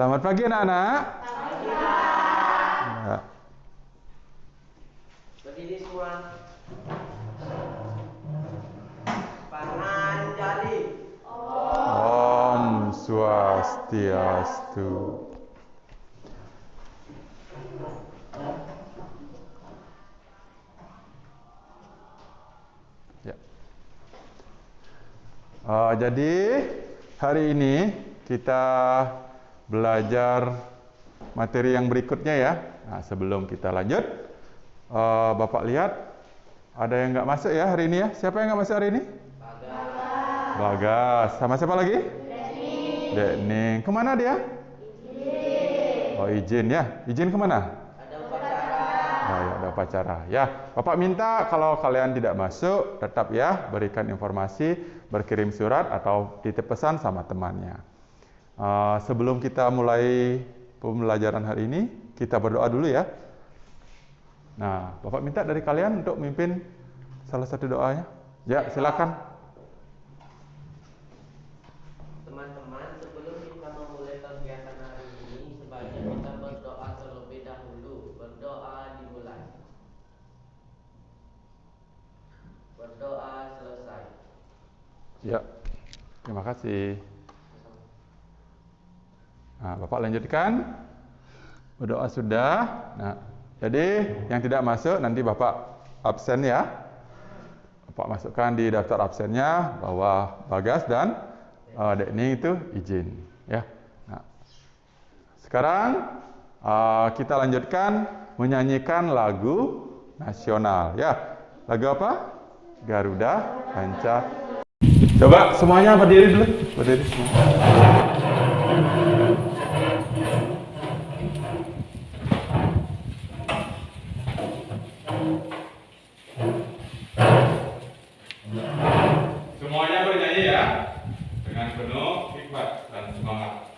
Selamat pagi anak-anak. Ya. Berdiri semua. Pananjali. Om Swastiastu. Ya. Jadi hari ini kita belajar materi yang berikutnya ya. Nah, sebelum kita lanjut, Bapak lihat ada yang nggak masuk ya hari ini ya. Siapa yang nggak masuk hari ini? Bagas. Sama siapa lagi? Dekning. Kemana dia? Oh, izin ya. Izin kemana? Ada upacara. Oh, ya, ada upacara. Ya, Bapak minta kalau kalian tidak masuk, tetap ya berikan informasi, berkirim surat atau titip pesan sama temannya. Sebelum kita mulai pembelajaran hari ini, kita berdoa dulu ya. Nah, Bapak minta dari kalian untuk memimpin salah satu doanya. Ya, silakan. Teman-teman, sebelum kita memulai kegiatan hari ini, sebaiknya kita berdoa terlebih dahulu. Berdoa dimulai. Berdoa selesai. Ya, terima kasih. Nah, Bapak lanjutkan. Berdoa sudah. Nah, jadi yang tidak masuk nanti Bapak absen ya. Bapak masukkan di daftar absennya bahwa Bagas dan Dekning itu izin ya. Nah, sekarang kita lanjutkan menyanyikan lagu nasional ya. Lagu apa? Garuda Lancar. Coba semuanya berdiri dulu. Berdiri semua. Semuanya bernyanyi ya, dengan penuh hikmat dan semangat.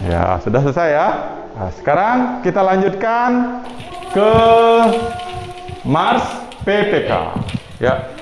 Ya, sudah selesai ya. Nah, sekarang kita lanjutkan ke Mars PPK. Ya.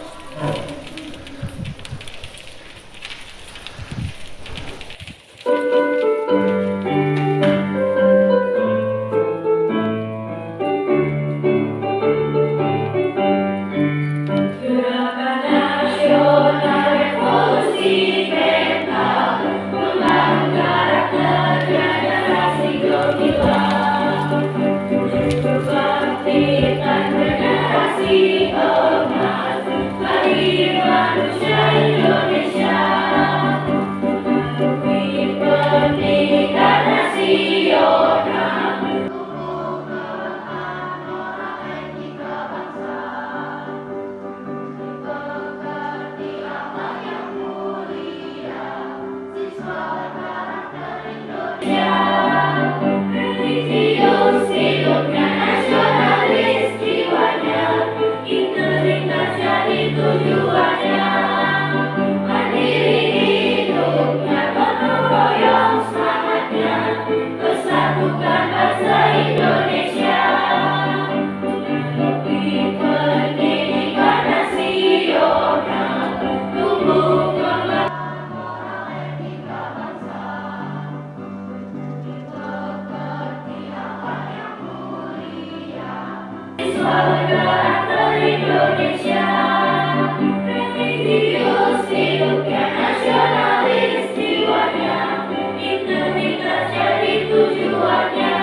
Nasionalis jiwanya, integritas jadi tujuannya.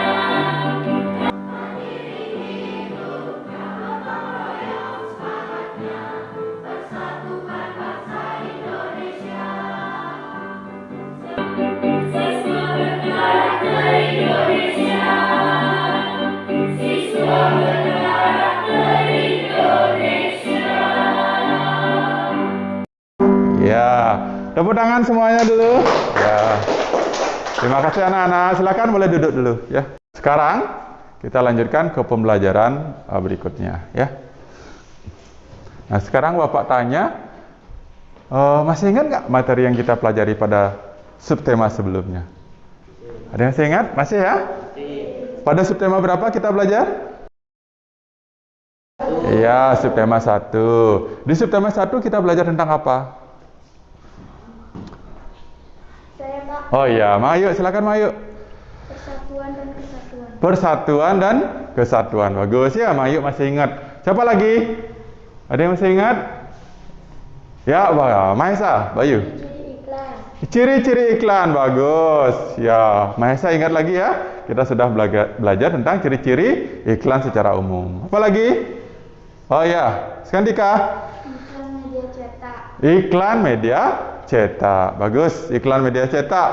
Tepuk tangan semuanya dulu. Ya. Terima kasih anak-anak. Silakan boleh duduk dulu ya. Sekarang kita lanjutkan ke pembelajaran berikutnya ya. Nah, sekarang Bapak tanya, masih ingat nggak materi yang kita pelajari pada subtema sebelumnya? Ada yang masih ingat? Masih ya? Pada subtema berapa kita belajar? Iya, subtema 1. Di subtema 1 kita belajar tentang apa? Saya, Pak. Oh iya, Mayu, silakan Mayu. Persatuan dan kesatuan. Persatuan dan kesatuan. Bagus ya, Mayu masih ingat. Siapa lagi? Ada yang masih ingat? Ya, Mahesa, Bayu. Ciri iklan. Ciri-ciri iklan, bagus. Ya, Mahesa ingat lagi ya. Kita sudah belajar tentang ciri-ciri iklan secara umum. Apa lagi? Oh ya, Skandika. Iklan media cetak. Iklan media cetak. Bagus, iklan media cetak.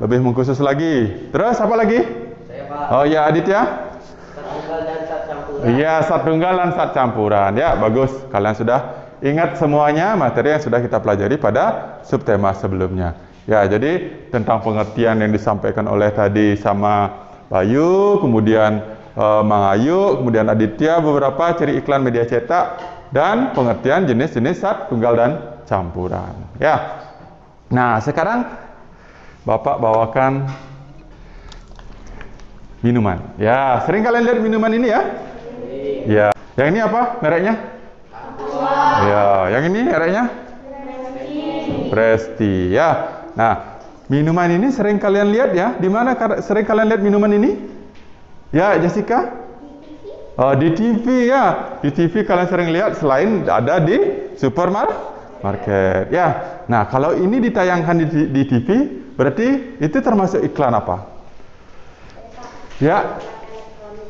Lebih mengkhusus lagi. Terus apa lagi? Saya Pak. Oh ya, Aditya. Sat tunggal dan sat campuran. Iya, sat tunggal dan sat campuran. Ya, bagus. Kalian sudah ingat semuanya materi yang sudah kita pelajari pada subtema sebelumnya. Ya, jadi tentang pengertian yang disampaikan oleh tadi sama Bayu, kemudian Mang Ayu, kemudian Aditya, beberapa ciri iklan media cetak, dan pengertian jenis-jenis sat tunggal dan campuran. Ya. Nah, sekarang Bapak bawakan minuman. Ya, sering kalian lihat minuman ini ya? Ya. Yang ini apa mereknya? Ya, yang ini mereknya? Presti. Ya. Nah, minuman ini sering kalian lihat ya? Di mana sering kalian lihat minuman ini? Ya, Jessica? Oh, di TV ya. Di TV kalian sering lihat selain ada di supermarket. Ya. Nah, kalau ini ditayangkan di TV, berarti itu termasuk iklan apa? Ya.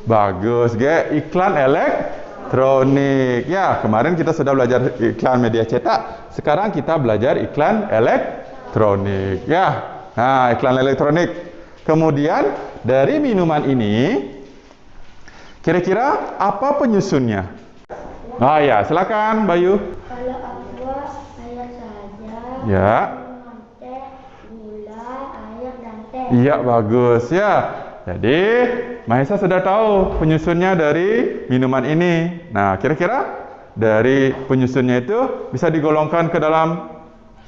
Bagus, iklan elektronik. Ya, kemarin kita sudah belajar iklan media cetak. Sekarang kita belajar iklan elektronik. Ya. Nah, iklan elektronik. Kemudian dari minuman ini kira-kira apa penyusunnya? Ah ya, silakan Bayu. Kalau aqua, air saja. Ya. Teh, gula, air, dan teh. Iya, bagus ya. Jadi, Mahesa sudah tahu penyusunnya dari minuman ini. Nah, kira-kira dari penyusunnya itu bisa digolongkan ke dalam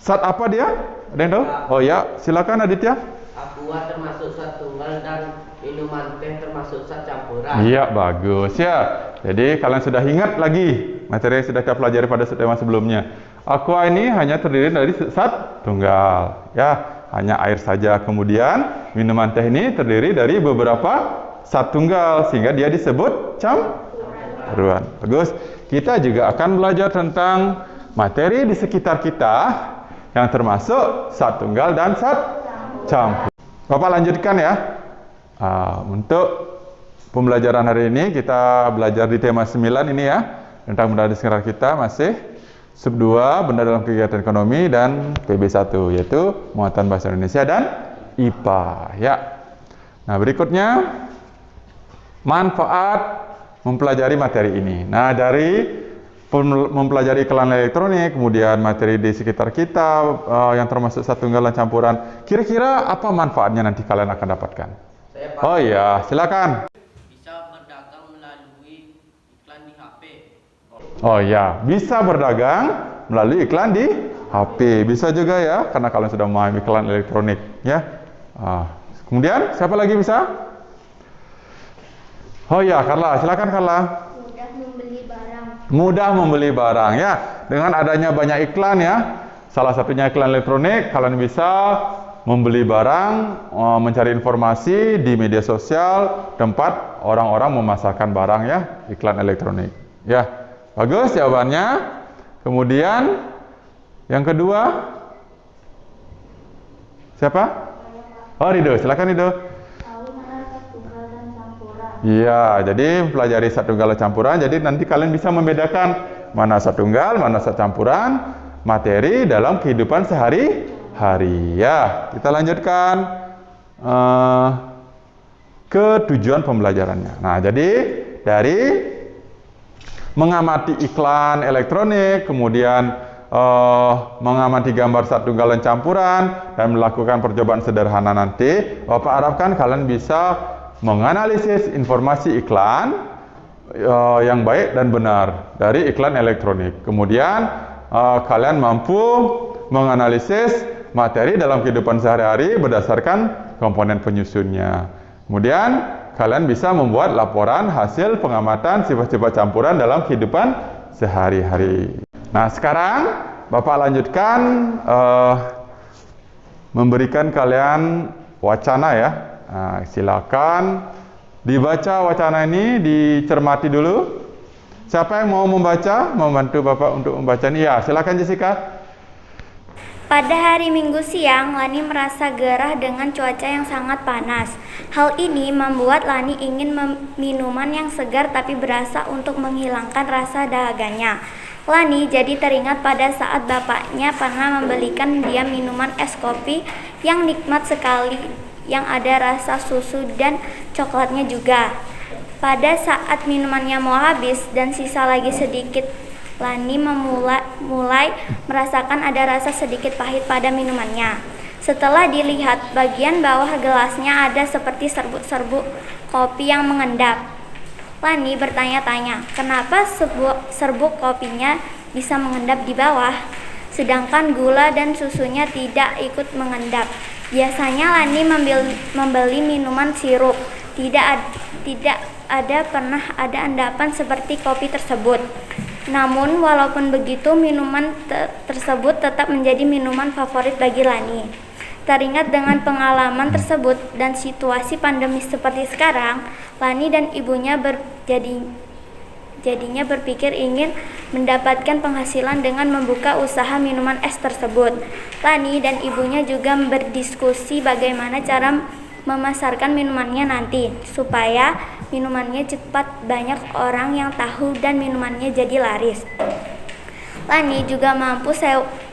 sat apa dia? Ada yang tahu? Oh ya, silakan Aditya. Aqua termasuk sat tunggal dan minuman teh termasuk sat campuran. Iya, bagus ya. Jadi kalian sudah ingat lagi materi yang sudah kita pelajari pada subtema sebelumnya. Aqua ini hanya terdiri dari sat tunggal, ya, hanya air saja. Kemudian minuman teh ini terdiri dari beberapa sat tunggal sehingga dia disebut campuran. Bagus. Kita juga akan belajar tentang materi di sekitar kita yang termasuk sat tunggal dan sat campur. Bapak lanjutkan ya. Untuk pembelajaran hari ini kita belajar di tema 9 ini ya, tentang benda di sekitar kita masih sub 2 benda dalam kegiatan ekonomi dan PB1 yaitu muatan bahasa Indonesia dan IPA ya. Nah, berikutnya manfaat mempelajari materi ini. Nah, dari mempelajari iklan elektronik, kemudian materi di sekitar kita yang termasuk sat tunggal dan campuran. Kira-kira apa manfaatnya nanti kalian akan dapatkan? Saya Pak. Oh iya, silakan. Bisa berdagang melalui iklan di HP. Oh iya, bisa berdagang melalui iklan di HP. Bisa juga ya, karena kalian sudah memahami iklan elektronik ya. Kemudian siapa lagi bisa? Oh iya, Carla, silakan Carla. Mudah membeli barang. Mudah membeli barang ya. Dengan adanya banyak iklan ya. Salah satunya iklan elektronik, kalian bisa membeli barang, mencari informasi di media sosial tempat orang-orang memasarkan barang ya, iklan elektronik. Ya, bagus jawabannya. Kemudian yang kedua siapa? Oh, Rido, silakan Rido. Tahu mana sat tunggal dan campuran. Iya, jadi pelajari sat tunggal dan campuran. Jadi nanti kalian bisa membedakan mana sat tunggal, mana sat campuran materi dalam kehidupan sehari-hari. Ya, kita lanjutkan ke tujuan pembelajarannya. Nah, jadi dari mengamati iklan elektronik, kemudian mengamati gambar satu tunggalan campuran dan melakukan percobaan sederhana nanti, Bapak harapkan kalian bisa menganalisis informasi iklan yang baik dan benar dari iklan elektronik. Kemudian kalian mampu menganalisis materi dalam kehidupan sehari-hari berdasarkan komponen penyusunnya. Kemudian kalian bisa membuat laporan hasil pengamatan sifat-sifat campuran dalam kehidupan sehari-hari. Nah, sekarang Bapak lanjutkan memberikan kalian wacana ya. Nah, silakan dibaca wacana ini, dicermati dulu. Siapa yang mau membaca, membantu Bapak untuk membaca ini? Ya, silakan Jessica. Pada hari Minggu siang, Lani merasa gerah dengan cuaca yang sangat panas. Hal ini membuat Lani ingin minuman yang segar tapi berasa untuk menghilangkan rasa dahaganya. Lani jadi teringat pada saat bapaknya pernah membelikan dia minuman es kopi yang nikmat sekali, yang ada rasa susu dan coklatnya juga. Pada saat minumannya mau habis dan sisa lagi sedikit, Lani mulai merasakan ada rasa sedikit pahit pada minumannya. Setelah dilihat, bagian bawah gelasnya ada seperti serbuk-serbuk kopi yang mengendap. Lani bertanya-tanya, kenapa serbuk kopinya bisa mengendap di bawah, sedangkan gula dan susunya tidak ikut mengendap. Biasanya Lani membeli minuman sirup, tidak pernah ada endapan seperti kopi tersebut. Namun walaupun begitu, minuman tersebut tetap menjadi minuman favorit bagi Lani. Teringat dengan pengalaman tersebut dan situasi pandemi seperti sekarang, Lani dan ibunya jadinya berpikir ingin mendapatkan penghasilan dengan membuka usaha minuman es tersebut. Lani dan ibunya juga berdiskusi bagaimana cara memasarkan minumannya nanti, supaya minumannya cepat banyak orang yang tahu dan minumannya jadi laris. Lani juga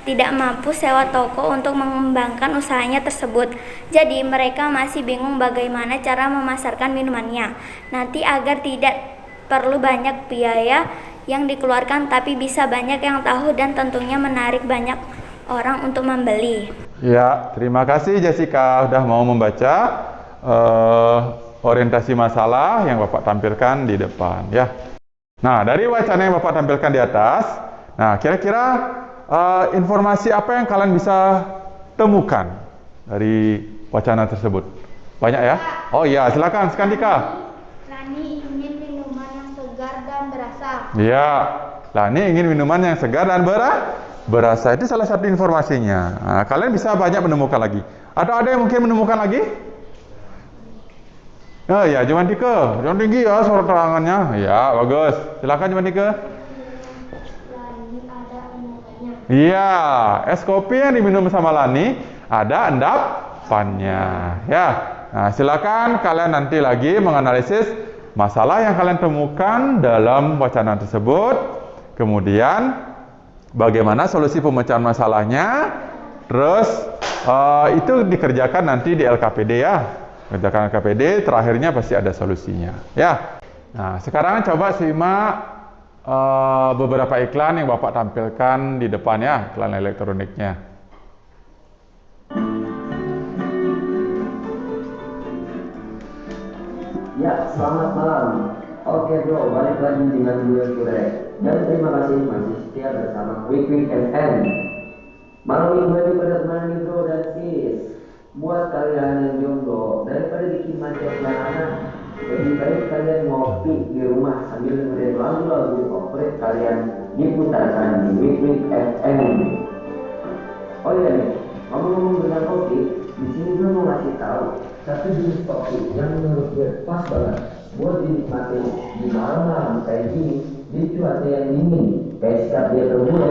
tidak mampu sewa toko untuk mengembangkan usahanya tersebut. Jadi mereka masih bingung bagaimana cara memasarkan minumannya nanti agar tidak perlu banyak biaya yang dikeluarkan, tapi bisa banyak yang tahu dan tentunya menarik banyak orang untuk membeli. Ya, terima kasih Jessica sudah mau membaca orientasi masalah yang Bapak tampilkan di depan ya. Nah, dari wacana yang Bapak tampilkan di atas, nah kira-kira informasi apa yang kalian bisa temukan dari wacana tersebut? Banyak ya? Oh iya, silakan Skandika. Lani ingin minuman yang segar dan berasa. Iya, Lani ingin minuman yang segar dan berasa. Itu salah satu informasinya. Nah, kalian bisa banyak menemukan lagi. Atau ada yang mungkin menemukan lagi? Oh ya, Jumantika. Yang tinggi ya suara terangannya. Ya, bagus. Silakan Jumantika. Lani ada endapannya. Iya, es kopi yang diminum sama Lani ada endapannya. Ya. Nah, silakan kalian nanti lagi menganalisis masalah yang kalian temukan dalam wacana tersebut. Kemudian bagaimana solusi pemecahan masalahnya. Terus itu dikerjakan nanti di LKPD ya. Kerjakan LKPD, terakhirnya pasti ada solusinya. Ya. Nah, sekarang coba simak beberapa iklan yang Bapak tampilkan di depan ya, iklan elektroniknya. Ya, selamat malam. Oke bro, balik lagi dengan gue Kure. Dan terima kasih masih setia bersama Quick FM. Malam minggu ini pada teman bro dan sis. Buat kalian yang jomblo, daripada bikin macet anak, lebih baik kalian ngopi di rumah sambil dengerin lagu-lagu favorit kalian diputarkan di Quick FM. Oh iya nih, ngomong-ngomong tentang kopi, di sini gue mau ngasih tahu satu jenis kopi yang menurut gue pas banget buat dinikmatin di malam-malam kayak gini di cuaca yang dingin kayak sikap dia berbule.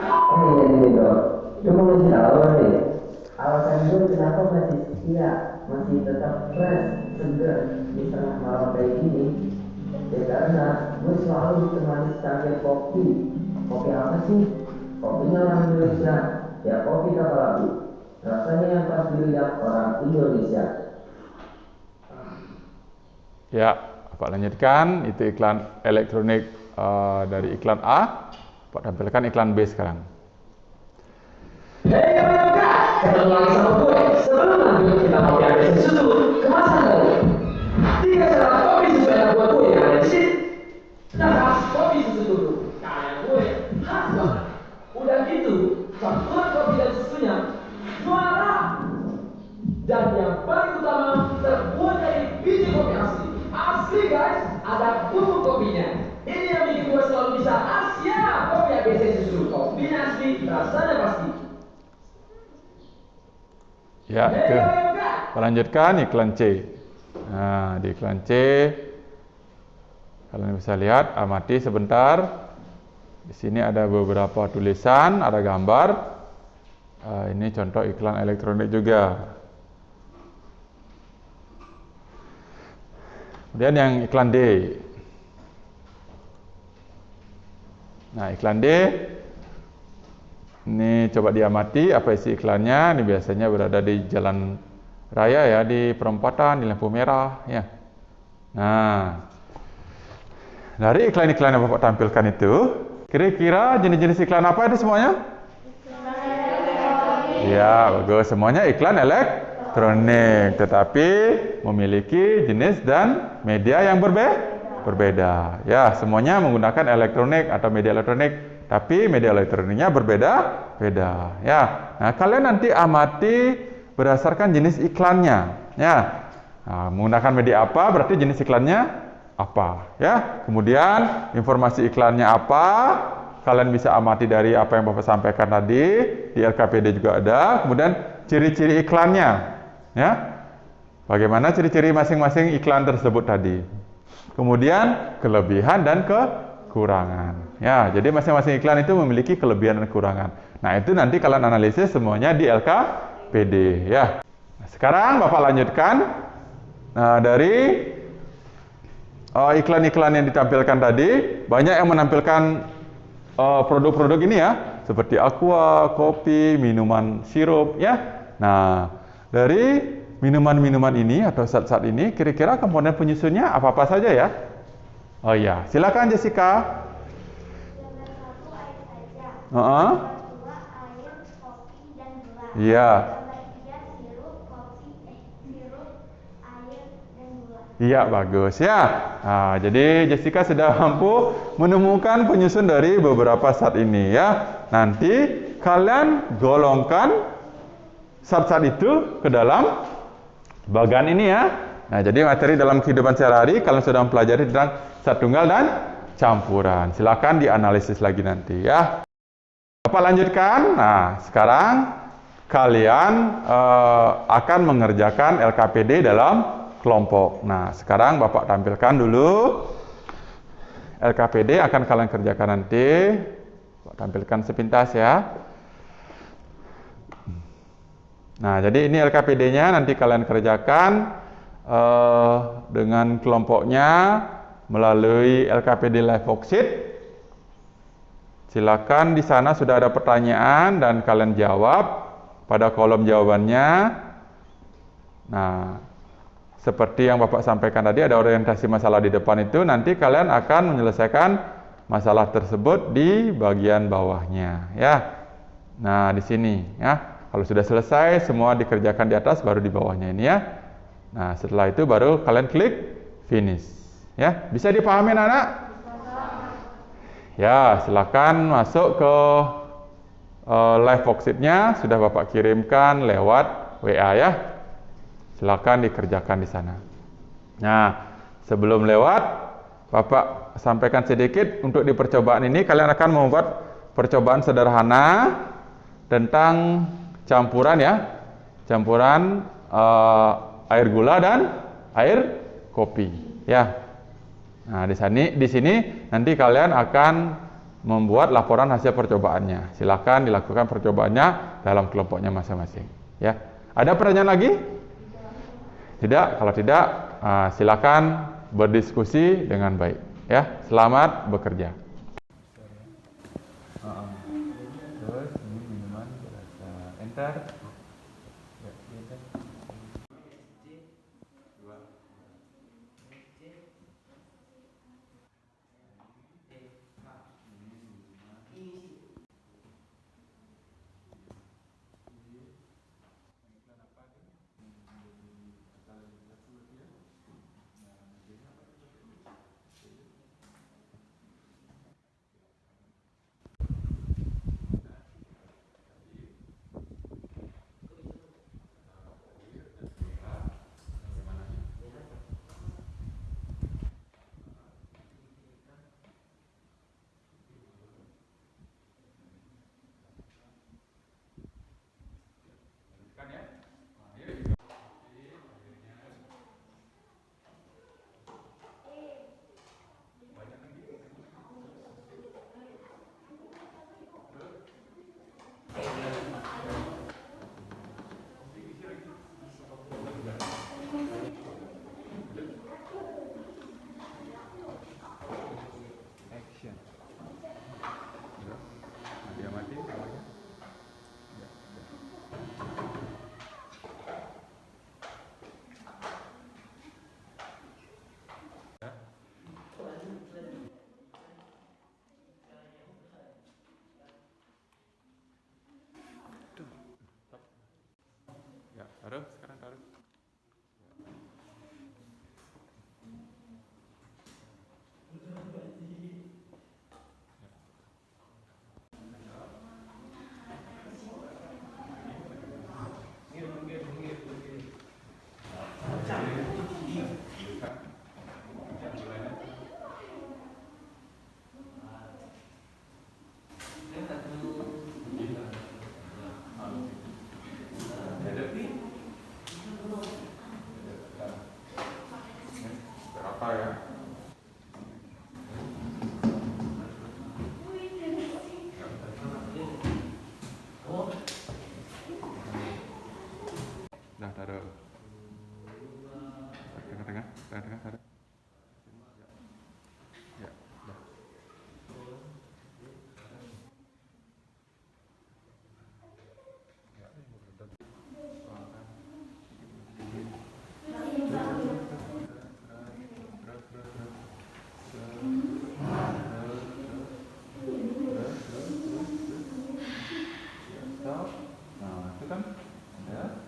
Oh iya nih dong, gue mau ngasih tahu nih alasan gue kenapa masih setia, masih tetap fresh, segar di tengah malam kayak gini. Ya karena gue selalu ditemani secangkir kopi. Kopi apa sih? Kopinya orang Indonesia, ya kopi kapal api. Rasanya yang pas di lidah orang Indonesia. Ya, Bapak lanjutkan. Itu iklan elektronik dari iklan A. Bapak tampilkan iklan B sekarang. Hei kawan-kawan, ketemu lagi sama gue. Sebelum lanjut kita kopi ABC susu kemasan baru. 3 syarat kopi susu enak buat gue yang ada di sini. Kita bahas kopi susu dulu. Kayak gue khas banget. Udah gitu, campuran kopi dan susunya juara. Dan yang paling utama terbuat dari biji kopi asli. Asli guys, ada bubuk kopinya. Ini yang bikin gue selalu bisa Asia kopi ABC susu. Kopinya asli, rasanya pasti. Ya, itu. Melanjutkan iklan C. Nah, di iklan C, kalian bisa lihat, amati sebentar. Di sini ada beberapa tulisan, ada gambar. Ini contoh iklan elektronik juga. Kemudian yang iklan D. Nah, iklan D. Ini coba diamati apa isi iklannya. Ini biasanya berada di jalan raya ya, di perempatan, di lampu merah ya. Nah, dari iklan-iklan yang Bapak tampilkan itu, kira-kira jenis-jenis iklan apa itu semuanya? Ya, bagus. Semuanya iklan elektronik, tetapi memiliki jenis dan media yang berbeda. Ya, semuanya menggunakan elektronik atau media elektronik. Tapi media elektroniknya berbeda-beda. Ya, nah kalian nanti amati berdasarkan jenis iklannya. Ya, nah, menggunakan media apa berarti jenis iklannya apa. Ya, kemudian informasi iklannya apa. Kalian bisa amati dari apa yang Bapak sampaikan tadi di LKPD juga ada. Kemudian ciri-ciri iklannya. Ya, bagaimana ciri-ciri masing-masing iklan tersebut tadi. Kemudian kelebihan dan kekurangan. Ya, jadi masing-masing iklan itu memiliki kelebihan dan kekurangan. Nah, itu nanti kalian analisis semuanya di LKPD ya. Nah, sekarang Bapak lanjutkan. Nah, dari iklan-iklan yang ditampilkan tadi, banyak yang menampilkan produk-produk ini ya, seperti aqua, kopi, minuman sirup ya. Nah, dari minuman-minuman ini atau zat-zat ini, kira-kira komponen penyusunnya apa-apa saja ya? Oh iya, silakan Jessica. Iya. Iya, bagus ya. Nah, jadi Jessica sudah mampu menemukan penyusun dari beberapa zat ini ya. Nanti kalian golongkan zat-zat itu ke dalam bagan ini ya. Nah, jadi materi dalam kehidupan sehari-hari kalian sudah mempelajari tentang zat tunggal dan campuran. Silakan dianalisis lagi nanti ya. Bapak lanjutkan. Nah, sekarang kalian akan mengerjakan LKPD dalam kelompok. Nah, sekarang Bapak tampilkan dulu. LKPD akan kalian kerjakan nanti. Bapak tampilkan sepintas ya. Nah, jadi ini LKPD-nya nanti kalian kerjakan dengan kelompoknya melalui LKPD Live Worksheet. Silakan di sana sudah ada pertanyaan dan kalian jawab pada kolom jawabannya. Nah, seperti yang Bapak sampaikan tadi ada orientasi masalah di depan itu, nanti kalian akan menyelesaikan masalah tersebut di bagian bawahnya ya. Nah, di sini ya. Kalau sudah selesai semua dikerjakan di atas baru di bawahnya ini ya. Nah, setelah itu baru kalian klik finish ya. Bisa dipahami anak-anak? Ya, silakan masuk ke live worksheet-nya, sudah Bapak kirimkan lewat WA ya. Silakan dikerjakan di sana. Nah, sebelum lewat, Bapak sampaikan sedikit untuk di percobaan ini kalian akan membuat percobaan sederhana tentang campuran ya. Campuran air gula dan air kopi ya. Nah, di sini nanti kalian akan membuat laporan hasil percobaannya. Silakan dilakukan percobaannya dalam kelompoknya masing-masing. Ya, ada pertanyaan lagi? Tidak. Kalau tidak, silakan berdiskusi dengan baik. Ya, selamat bekerja. Terus ini minuman berasa enter. Dah taruh. Tengah-tengah, taruh. Ya, dah. Nah, itu kan ada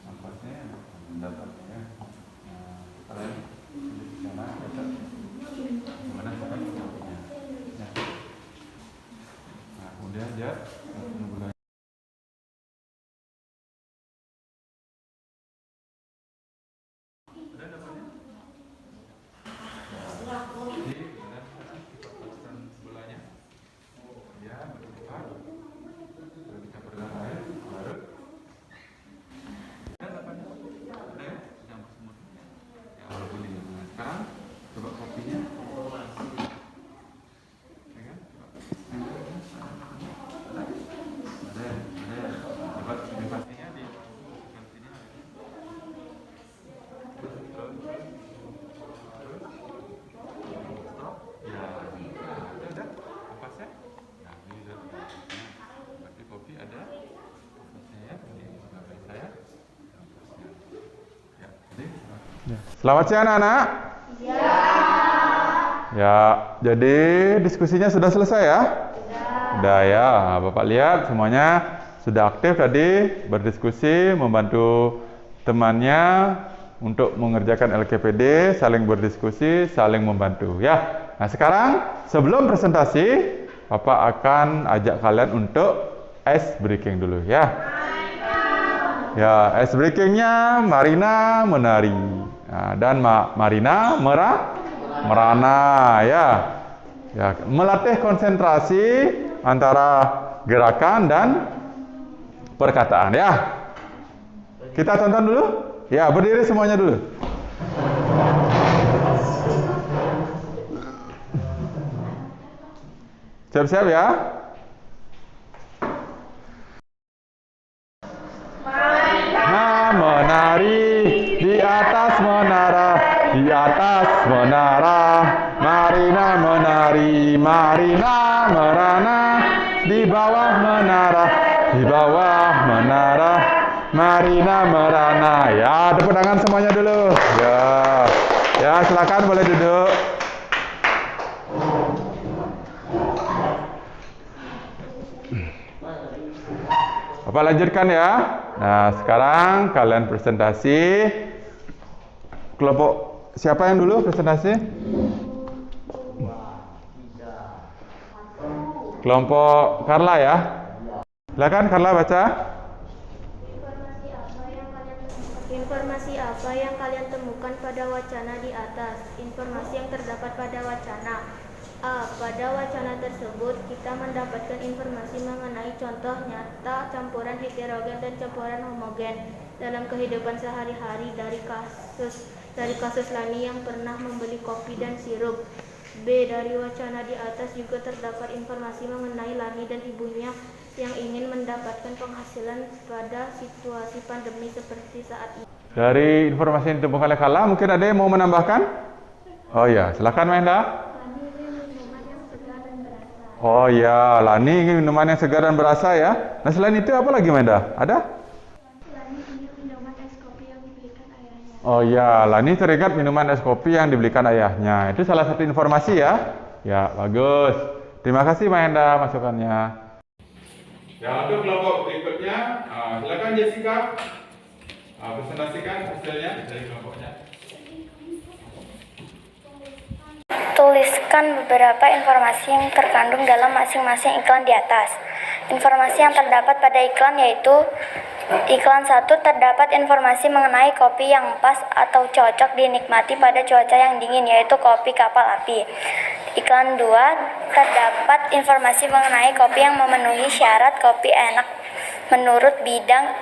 nampaknya mendapatnya. Nah, kalian di sana baca gimana cara mencapai. Nah, kemudian dia menggunakan ada dapatnya. Jadi kemudian kita pasang sebelahnya. Ya, berlipat. Lalu dicampur dengan air, larut. Dan dapatnya ada ya, campur semut. Ya, begini. Nah, sekarang coba kopinya. Ya kan? Ada. Dapat privasinya di sini. Terus. Stop. Ya, ada ampasnya. Nah, ini sudah. Berarti kopi ada ampasnya ya. Ini gambar saya. Ampasnya. Ya, jadi. Selamat siang anak-anak. Ya, jadi diskusinya sudah selesai ya? Sudah ya, Bapak lihat semuanya sudah aktif tadi berdiskusi, membantu temannya untuk mengerjakan LKPD, saling berdiskusi, saling membantu ya. Nah sekarang sebelum presentasi, Bapak akan ajak kalian untuk ice breaking dulu ya. Ya, ice breakingnya Marina menari dan Marina merana ya. Ya, melatih konsentrasi antara gerakan dan perkataan ya. Kita tonton dulu. Ya, berdiri semuanya dulu. Siap-siap ya. Marina menari di atas menara, di atas menara. Marina menari, Marina merana di bawah menara, di bawah menara. Marina merana. Ya, tepuk tangan semuanya dulu. Ya, ya silakan boleh duduk. Bapak lanjutkan ya. Nah, sekarang kalian presentasi. Kelompok siapa yang dulu presentasi? Kelompok Carla ya. Silakan Carla baca. Informasi apa yang kalian temukan pada wacana di atas? Informasi yang terdapat pada wacana. A. Pada wacana tersebut kita mendapatkan informasi mengenai contoh nyata campuran heterogen dan campuran homogen dalam kehidupan sehari-hari dari kasus Lani yang pernah membeli kopi dan sirup. B. Dari wacana di atas juga terdapat informasi mengenai Lani dan ibunya yang ingin mendapatkan penghasilan pada situasi pandemi seperti saat ini. Dari informasi yang ditemukan oleh Carla, mungkin ada yang mau menambahkan? Oh ya, silakan Menda. Oh ya, Lani ingin minuman yang segar dan berasa ya. Nah selain itu apa lagi Menda? Ada? Lani ingin minuman es kopi yang dibelikan ayahnya. Oh ya, Lani teringat minuman es kopi yang dibelikan ayahnya. Itu salah satu informasi ya. Ya, bagus. Terima kasih Menda masukannya. Ya, untuk kelompok berikutnya, silakan Jessica presentasikan hasilnya dari kelompoknya. Tuliskan beberapa informasi yang terkandung dalam masing-masing iklan di atas. Informasi yang terdapat pada iklan yaitu iklan 1 terdapat informasi mengenai kopi yang pas atau cocok dinikmati pada cuaca yang dingin yaitu kopi kapal api. Iklan 2 terdapat informasi mengenai kopi yang memenuhi syarat kopi enak menurut bintang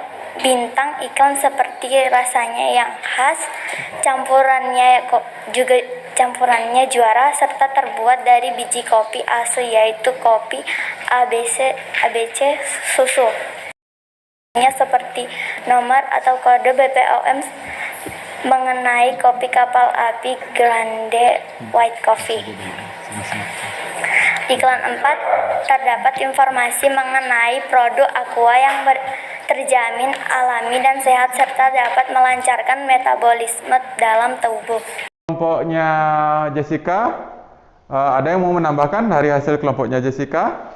iklan seperti rasanya yang khas, campurannya juara serta terbuat dari biji kopi asli yaitu kopi ABC susu. Seperti nomor atau kode BPOM mengenai kopi kapal api Grande White Coffee. Iklan 4, terdapat informasi mengenai produk Aqua yang terjamin alami dan sehat serta dapat melancarkan metabolisme dalam tubuh. Kelompoknya Jessica, ada yang mau menambahkan dari hasil kelompoknya Jessica?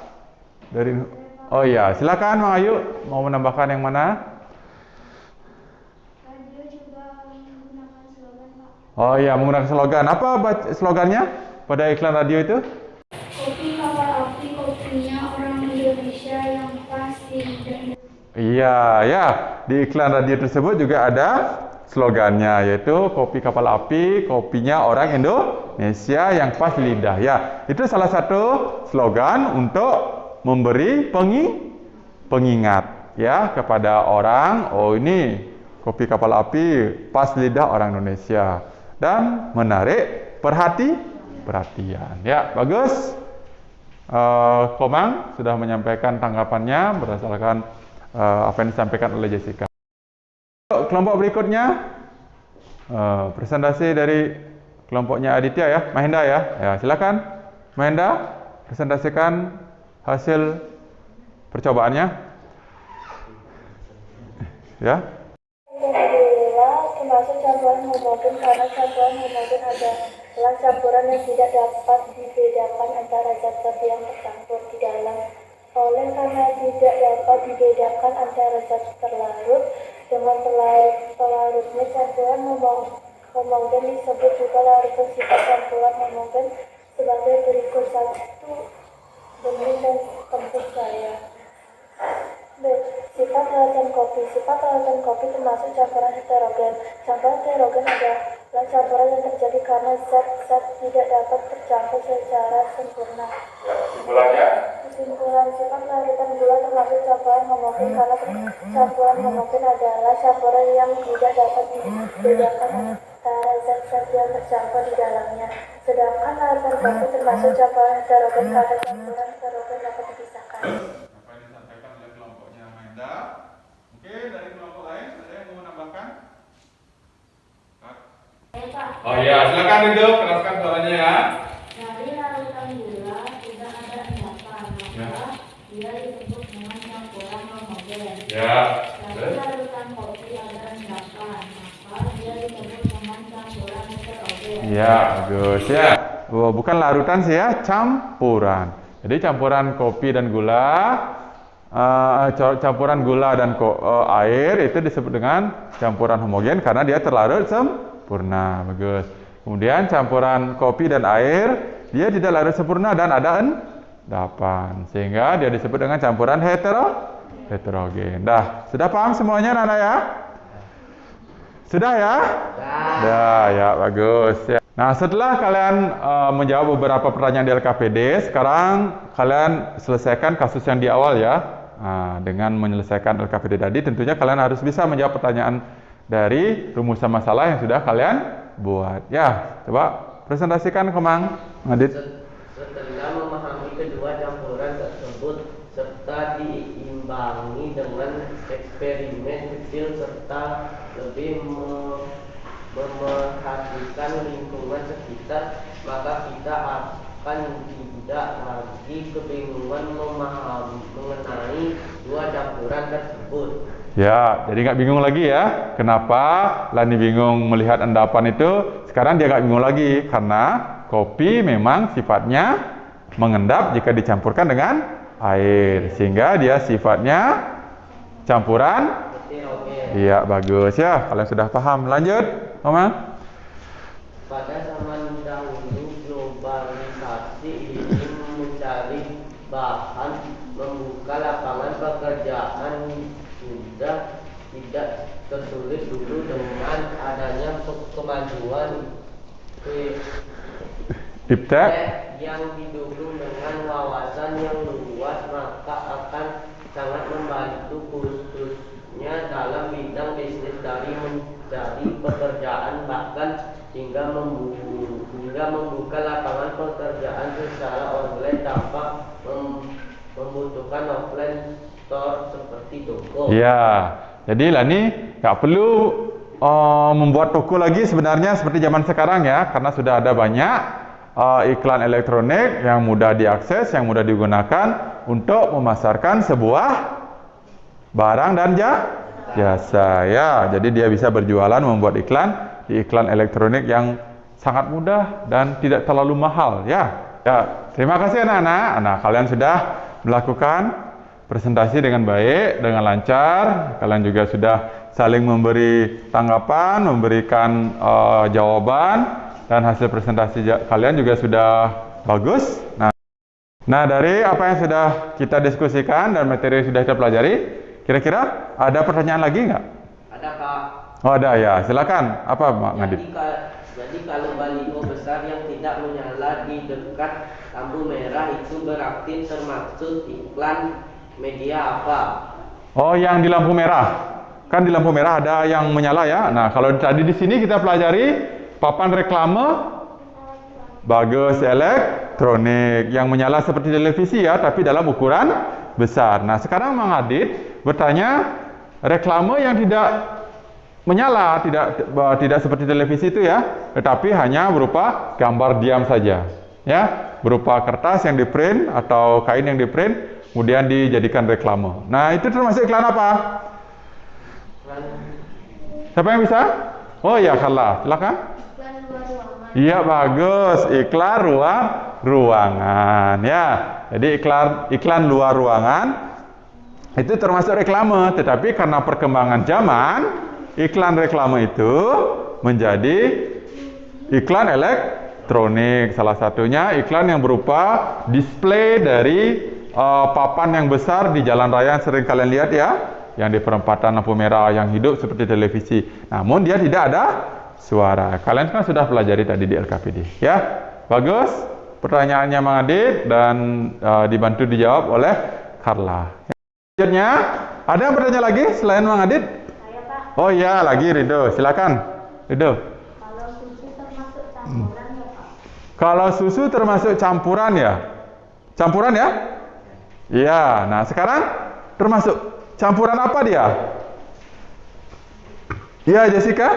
Oh iya, silakan Mang Ayu, mau menambahkan yang mana? Radio juga menggunakan slogan, Pak. Oh iya, menggunakan slogan. Apa slogannya pada iklan radio itu? Kopi kapal api, kopinya orang Indonesia yang pasti dan Iya, ya. Di iklan radio tersebut juga ada slogannya, yaitu kopi kapal api, kopinya orang Indonesia yang pas lidah. Ya, itu salah satu slogan untuk memberi pengingat ya kepada orang. Oh, ini kopi kapal api pas lidah orang Indonesia dan menarik perhatian. Ya, bagus. Komang sudah menyampaikan tanggapannya berdasarkan apa yang disampaikan oleh Jessica. Kelompok berikutnya, presentasi dari kelompoknya Aditya ya, Mahendra ya. Ya, silakan Mahendra presentasikan hasil percobaannya. Ya. Alhamdulillah, termasuk campuran homogen karena campuran homogen adalah campuran yang tidak dapat dibedakan antara zat-zat yang tercampur di dalam. Oleh karena tidak dapat dibedakan antara zat terlarut dengan pelarutnya campuran homogen disebut juga larutan. Sifat campuran homogen sebagai berikut: 1. Benih dan kempis saya. B. Sifat larutan kopi. Sifat larutan kopi termasuk campuran heterogen. Campuran heterogen adalah campuran yang terjadi karena zat-zat tidak dapat tercampur secara sempurna. Kesimpulan, sifat larutan gula termasuk campuran homogen karena campuran homogen adalah campuran yang tidak dapat dibedakan antara zat-zat yang tercampur di dalamnya. Sedangkan larutan kopi termasuk campuran heterogen karena campuran heterogen dapat dipisahkan. Apa yang disampaikan oleh kelompoknya Mahendra? Mungkin dari kelompok lain ada yang mau menambahkan? Oh iya, silakan duduk, keraskan suaranya ya. Dari larutan gula tidak ada endapan, maka dia disebut dengan campuran homogen. Ya. Dari larutan kopi ada endapan, maka dia disebut dengan campuran heterogen. Ya, bagus ya. Oh, bukan larutan sih ya, campuran. Jadi campuran kopi dan gula, campuran gula dan air itu disebut dengan campuran homogen karena dia terlarut sempurna. Bagus. Kemudian campuran kopi dan air dia tidak larut sempurna dan ada endapan, sehingga dia disebut dengan campuran heterogen. Dah, sudah paham semuanya Nana ya? Sudah ya? Sudah ya, bagus ya. Nah, setelah kalian menjawab beberapa pertanyaan di LKPD, sekarang kalian selesaikan kasus yang di awal ya. Dengan menyelesaikan LKPD tadi, tentunya kalian harus bisa menjawab pertanyaan dari rumusan masalah yang sudah kalian buat. Ya, coba presentasikan Komang, Adit. Setelah memahami kedua campuran tersebut serta diimbangi dengan eksperimen kecil serta lebih memerhatikan lingkungan sekitar, maka kita akan tidak lagi kebingungan mengenai dua campuran tersebut. Ya, jadi nggak bingung lagi ya. Kenapa Lani bingung melihat endapan itu? Sekarang dia nggak bingung lagi karena kopi memang sifatnya mengendap jika dicampurkan dengan air, sehingga dia sifatnya campuran. Iya, bagus ya. Kalian sudah paham. Lanjut, Mama. Pada zaman dahulu globalisasi ingin mencari bahan, membuka lapangan pekerjaan sudah tidak tersulit dulu. Dengan adanya kemajuan Iptek yang didukung dengan wawasan yang luas, maka akan sangat membantu khususnya dalam bidang bisnis dari mencari pekerjaan bahkan hingga membuka lapangan pekerjaan secara online tanpa membutuhkan offline store seperti toko. Ya, Jadi Lani nggak perlu membuat toko lagi sebenarnya seperti zaman sekarang ya, karena sudah ada banyak iklan elektronik yang mudah diakses, yang mudah digunakan untuk memasarkan sebuah barang dan jasa ya. Jadi dia bisa berjualan, membuat iklan di iklan elektronik yang sangat mudah dan tidak terlalu mahal ya. Ya, terima kasih anak-anak. Nah, kalian sudah melakukan presentasi dengan baik, dengan lancar. Kalian juga sudah saling memberi tanggapan, memberikan jawaban, dan hasil presentasi kalian juga sudah bagus. Nah, dari apa yang sudah kita diskusikan dan materi yang sudah kita pelajari, kira-kira ada pertanyaan lagi nggak? Ada, Kak. Oh, ada ya. Silakan. Apa, Mak Ngadip? Jadi kalau baliho besar yang tidak menyala di dekat lampu merah itu berarti termasuk iklan media apa? Oh, yang di lampu merah. Kan di lampu merah ada yang menyala ya. Nah, kalau tadi di sini kita pelajari papan reklame bagus elektronik yang menyala seperti televisi ya, tapi dalam ukuran besar. Nah, sekarang Mang Adit bertanya reklame yang tidak menyala, tidak seperti televisi itu ya, tetapi hanya berupa gambar diam saja ya, berupa kertas yang diprint atau kain yang diprint kemudian dijadikan reklame. Nah, itu termasuk iklan apa? Siapa yang bisa? Oh ya, Carla, silakan. Iklan luar ruangan. Iya, bagus, iklan ruangan ya. Jadi iklan luar ruangan itu termasuk reklame, tetapi karena perkembangan zaman iklan reklame itu menjadi iklan elektronik. Salah satunya iklan yang berupa display dari papan yang besar di jalan raya yang sering kalian lihat ya, yang di perempatan lampu merah yang hidup seperti televisi. Namun dia tidak ada suara. Kalian kan sudah pelajari tadi di LKPD ya. Bagus pertanyaannya Mang Adit dan dibantu dijawab oleh Carla. Selanjutnya ada yang bertanya lagi selain Mang Adit? Oh iya, lagi Rido, silakan Rido. Kalau susu termasuk campuran ya, Pak? Kalau susu termasuk campuran ya? Campuran ya? Iya, nah sekarang termasuk campuran apa dia? Iya, Jessica?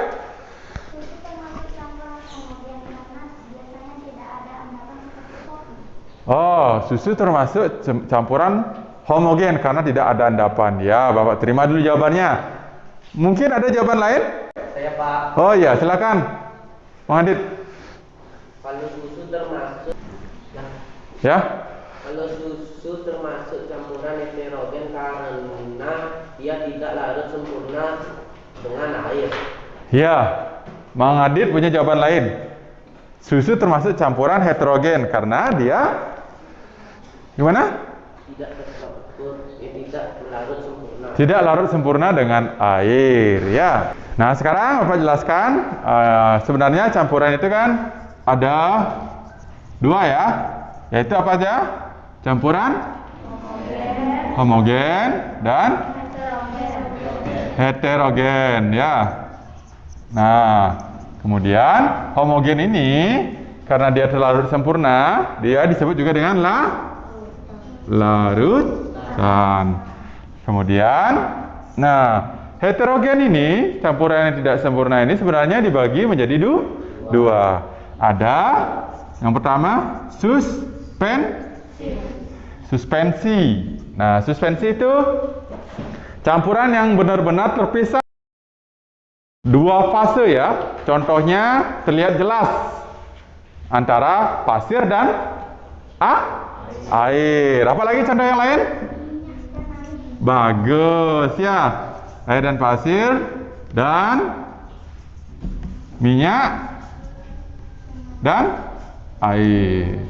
Susu termasuk campuran homogen karena biasanya tidak ada endapan seperti kopi. Oh, susu termasuk campuran homogen karena tidak ada endapan. Ya, Bapak terima dulu jawabannya. Mungkin ada jawaban lain? Saya, Pak. Oh iya, silakan Mang Adit. Kalau susu termasuk Ya? Kalau susu termasuk campuran heterogen karena dia tidak larut sempurna dengan air. Ya, Mang Adit punya jawaban lain. Susu termasuk campuran heterogen karena dia gimana? Tidak larut sempurna. Tidak larut sempurna dengan air ya. Nah, sekarang Bapak jelaskan sebenarnya campuran itu kan ada dua ya. Yaitu apa aja? Campuran homogen dan heterogen ya. Nah, kemudian homogen ini karena dia larut sempurna, dia disebut juga dengan larutan. Kemudian, nah, heterogen ini, campuran yang tidak sempurna ini sebenarnya dibagi menjadi dua. Ada yang pertama suspensi. Nah, suspensi itu campuran yang benar-benar terpisah dua fase ya. Contohnya terlihat jelas antara pasir dan air. Apalagi contoh yang lain? Bagus ya. Air dan pasir dan minyak dan air.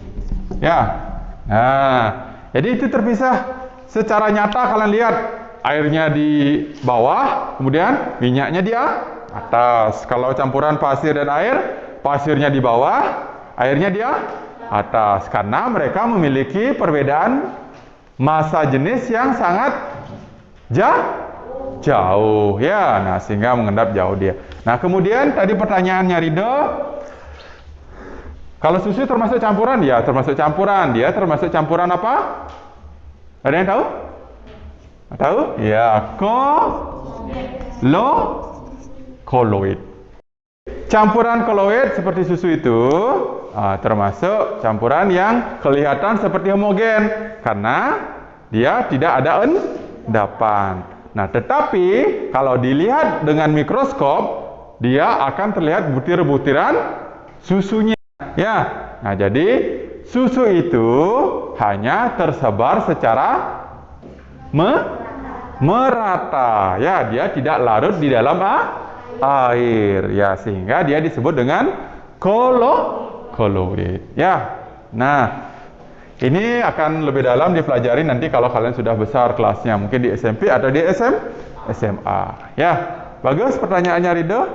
Ya. Nah, jadi itu terpisah secara nyata. Kalian lihat airnya di bawah, kemudian minyaknya di atas. Kalau campuran pasir dan air, pasirnya di bawah, airnya di atas. Karena mereka memiliki perbedaan massa jenis yang sangat jauh ya. Nah, sehingga mengendap jauh dia. Nah, kemudian tadi pertanyaannya Rido, kalau susu termasuk campuran? Ya, termasuk campuran. Dia termasuk campuran apa? Ada yang tahu? Tahu? Ya, low koloid. Campuran koloid seperti susu itu termasuk campuran yang kelihatan seperti homogen karena dia tidak ada endapan. Nah, tetapi kalau dilihat dengan mikroskop, dia akan terlihat butiran-butiran susunya. Ya, nah jadi susu itu hanya tersebar secara merata. Ya, dia tidak larut di dalam air. Ya, sehingga dia disebut dengan koloid. Ya, nah ini akan lebih dalam dipelajari nanti kalau kalian sudah besar kelasnya, mungkin di SMP atau di SMA. Ya, bagus pertanyaannya Rido.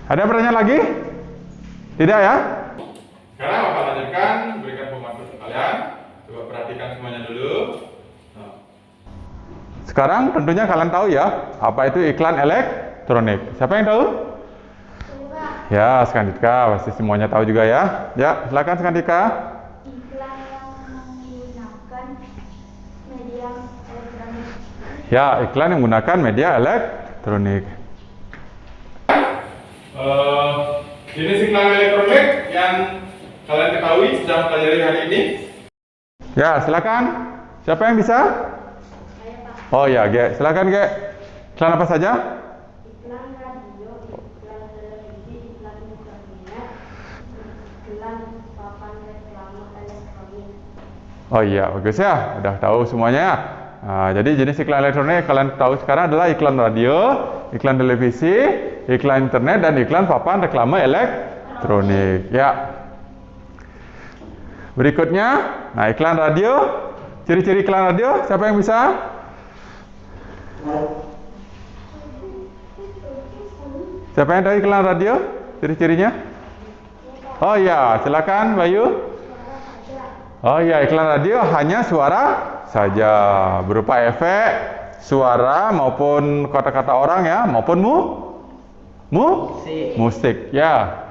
Ada pertanyaan lagi? Tidak ya? Sekarang Bapak lanjutkan, berikan pemaparan kalian. Coba perhatikan semuanya dulu. Sekarang tentunya kalian tahu ya, apa itu iklan elektronik. Siapa yang tahu? Ya, Skandika, pasti semuanya tahu juga ya. Ya, silakan Skandika. Iklan yang menggunakan media elektronik. Ya, iklan yang menggunakan media elektronik. Jenis iklan elektronik yang kalian ketahui sedang pelajari hari ini. Ya, silakan. Siapa yang bisa? Oh ya, Ge. Silakan, Ge. Iklan apa saja? Iklan radio, iklan televisi, iklan internet, iklan papan reklame elektronik. Oh iya, bagus ya. Udah tahu semuanya. Nah, jadi jenis iklan elektronik kalian tahu sekarang adalah iklan radio, iklan televisi, iklan internet, dan iklan papan reklame elektronik. Ya. Berikutnya, nah iklan radio. Ciri-ciri iklan radio, siapa yang bisa? Siapa yang tahu iklan radio? Ciri-cirinya? Oh iya, silakan Bayu. Oh iya, iklan radio hanya suara saja, berupa efek suara maupun kata-kata orang ya, maupun musik ya.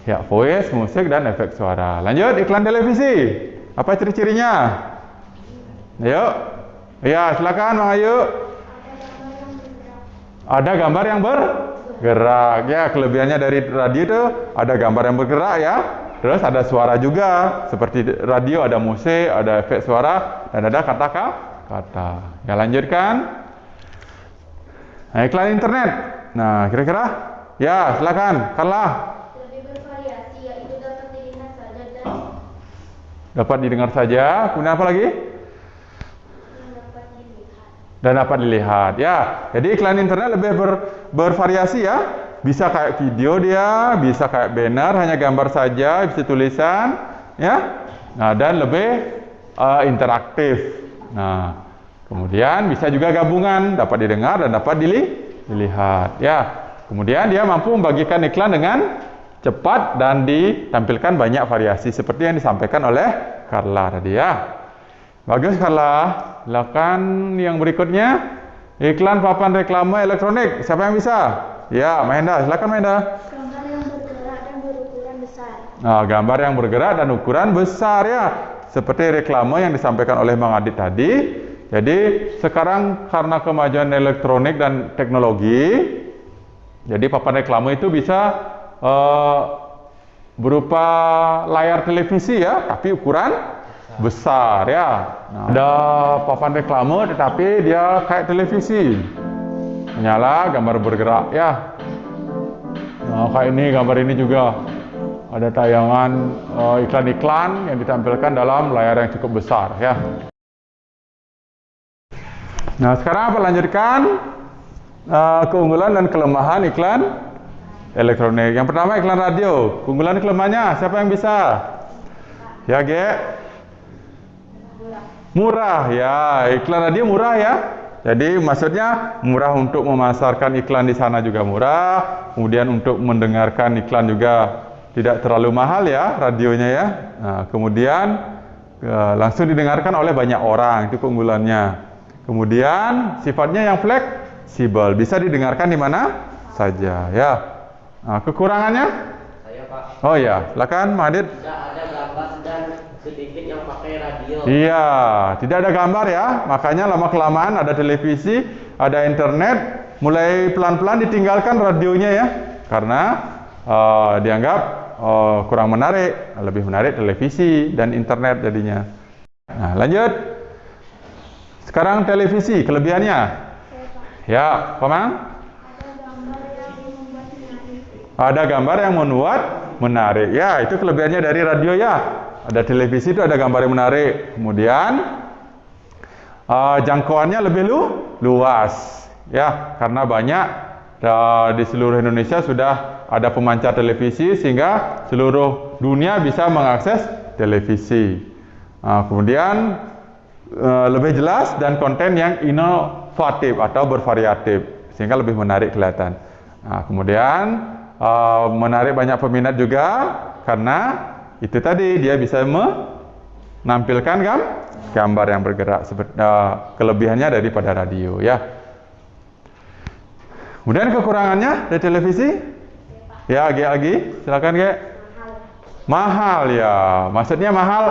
Ya, voice, musik, dan efek suara. Lanjut, iklan televisi. Apa ciri-cirinya? Ayo. Ya, silakan Bang Ayu. Ada gambar yang bergerak. Ya, kelebihannya dari radio itu ada gambar yang bergerak ya. Terus ada suara juga. Seperti radio ada musik, ada efek suara, dan ada kata-kata. Ya, lanjutkan. Nah, iklan internet. Nah, kira-kira? Ya, silakan. Carla. Lebih bervariasi, yaitu dapat dilihat saja dan Dapat didengar saja. Kemudian apa lagi? yang dapat dilihat. Dan dapat dilihat. Ya, jadi iklan internet lebih bervariasi ya. Bisa kayak video dia, bisa kayak banner, hanya gambar saja, bisa tulisan, ya. Nah, dan lebih interaktif. Nah, kemudian bisa juga gabungan, dapat didengar dan dapat dilihat. Ya, kemudian dia mampu membagikan iklan dengan cepat dan ditampilkan banyak variasi seperti yang disampaikan oleh Carla tadi ya. Bagus Carla. Silakan yang berikutnya. Iklan papan reklame elektronik. Siapa yang bisa? Ya, Mahendra. Silakan Mahendra. Gambar yang bergerak dan berukuran besar. Nah, gambar yang bergerak dan ukuran besar ya. Seperti reklame yang disampaikan oleh Bang Adit tadi. Jadi, sekarang karena kemajuan elektronik dan teknologi, jadi papan reklame itu bisa berupa layar televisi ya, tapi ukuran besar ya. Nah, ada papan reklame tetapi dia kayak televisi. Menyala, gambar bergerak ya. Nah, kayak ini gambar ini juga ada tayangan iklan-iklan yang ditampilkan dalam layar yang cukup besar ya. Nah, sekarang apa lanjutkan keunggulan dan kelemahan iklan elektronik. Yang pertama iklan radio. Keunggulan kelemahannya siapa yang bisa? Ya, Ge. Murah ya, iklan radio murah ya. Jadi maksudnya murah untuk memasarkan iklan di sana juga murah. Kemudian untuk mendengarkan iklan juga tidak terlalu mahal ya radionya ya. Nah, kemudian langsung didengarkan oleh banyak orang, itu keunggulannya. Kemudian sifatnya yang fleksibel, bisa didengarkan di mana saja ya. Nah, kekurangannya? Saya Pak, Oh ya, silakan Mahadit. tidak ada gambar dan sedikit yang pakai radio. Iya, tidak ada gambar ya. Makanya lama-kelamaan ada televisi, ada internet, mulai pelan-pelan ditinggalkan radionya ya. Karena dianggap kurang menarik, lebih menarik televisi dan internet jadinya. Nah, lanjut. Sekarang televisi, kelebihannya. Ya, Komang? Ada gambar yang membuat menarik. Ya, itu kelebihannya dari radio ya. Ada televisi itu ada gambar yang menarik. Kemudian jangkauannya lebih luas. Ya, karena banyak di seluruh Indonesia sudah ada pemancar televisi sehingga seluruh dunia bisa mengakses televisi. Kemudian lebih jelas dan konten yang inovatif atau bervariatif sehingga lebih menarik kelihatan. Kemudian menarik banyak peminat juga karena itu tadi dia bisa menampilkan gambar yang bergerak seperti kelebihannya daripada radio ya. Kemudian kekurangannya dari televisi? Ya, lagi silakan Ge. Mahal ya. Maksudnya mahal